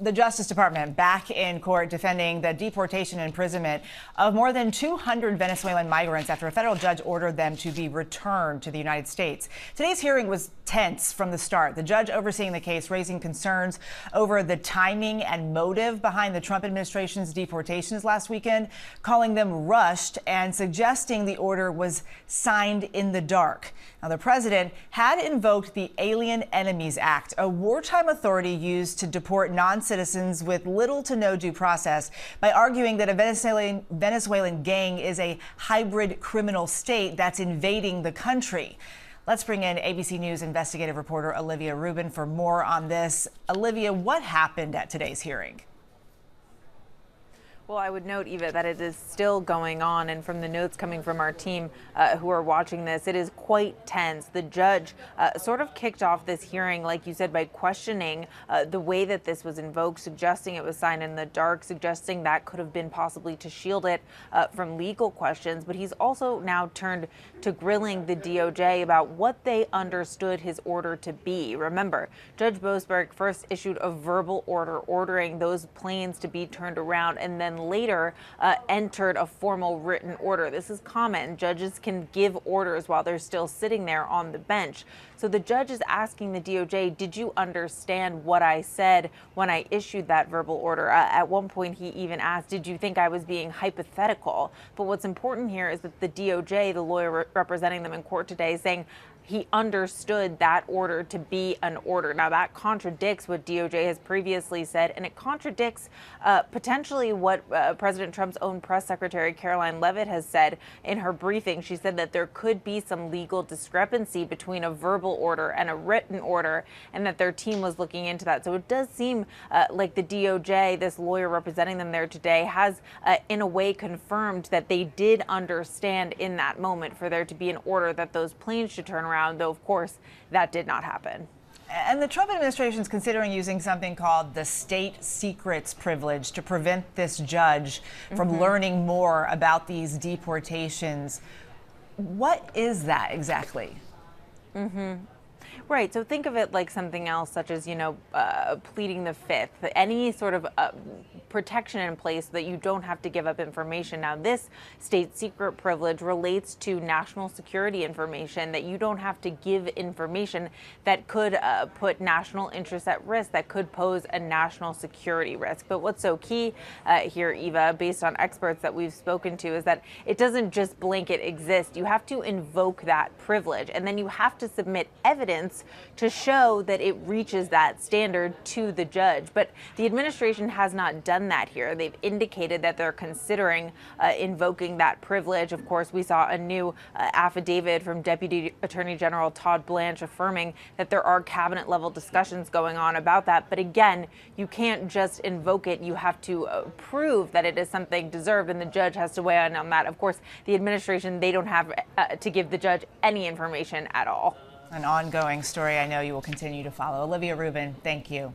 The Justice Department back in court defending the deportation and imprisonment of more than 200 Venezuelan migrants after a federal judge ordered them to be returned to the United States. Today's hearing was tense from the start. The judge overseeing the case raising concerns over the timing and motive behind the Trump administration's deportations last weekend, calling them rushed and suggesting the order was signed in the dark. Now, the president had invoked the Alien Enemies Act, a wartime authority used to deport non-citizens with little to no due process, by arguing that a Venezuelan gang is a hybrid criminal state that's invading the country. Let's bring in ABC News investigative reporter Olivia Rubin for more on this. Olivia, what happened at today's hearing? Well, I would note, Eva, that it is still going on. And from the notes coming from our team who are watching this, it is quite tense. The judge sort of kicked off this hearing, like you said, by questioning the way that this was invoked, suggesting it was signed in the dark, suggesting that could have been possibly to shield it from legal questions. But he's also now turned to grilling the DOJ about what they understood his order to be. Remember, Judge Boasberg first issued a verbal order ordering those planes to be turned around, and then later entered a formal written order. This is common. Judges can give orders while they're still sitting there on the bench. So the judge is asking the DOJ, did you understand what I said when I issued that verbal order? At one point, he even asked, did you think I was being hypothetical? But what's important here is that the DOJ, the lawyer representing them in court today, is saying he understood that order to be an order. Now, that contradicts what DOJ has previously said, and it contradicts potentially what President Trump's own press secretary, Caroline Leavitt, has said in her briefing. She said that there could be some legal discrepancy between a verbal order and a written order, and that their team was looking into that. So it does seem like the DOJ, this lawyer representing them there today, has in a way confirmed that they did understand in that moment for there to be an order that those planes should turn around, though, of course, that did not happen. And the Trump administration is considering using something called the state secrets privilege to prevent this judge from learning more about these deportations. What is that exactly? Right. So think of it like something else, such as, pleading the fifth, any sort of protection in place so that you don't have to give up information. Now, this state secret privilege relates to national security information, that you don't have to give information that could put national interests at risk, that could pose a national security risk. But what's so key here, Eva, based on experts that we've spoken to, is that it doesn't just blanket exist. You have to invoke that privilege, and then you have to submit evidence to show that it reaches that standard to the judge. But the administration has not done that here. They've indicated that they're considering invoking that privilege. Of course, we saw a new affidavit from Deputy Attorney General Todd Blanche affirming that there are cabinet level discussions going on about that. But again, you can't just invoke it. You have to prove that it is something deserved, and the judge has to weigh in on that. Of course, the administration, they don't have to give the judge any information at all. An ongoing story I know you will continue to follow. Olivia Rubin, thank you.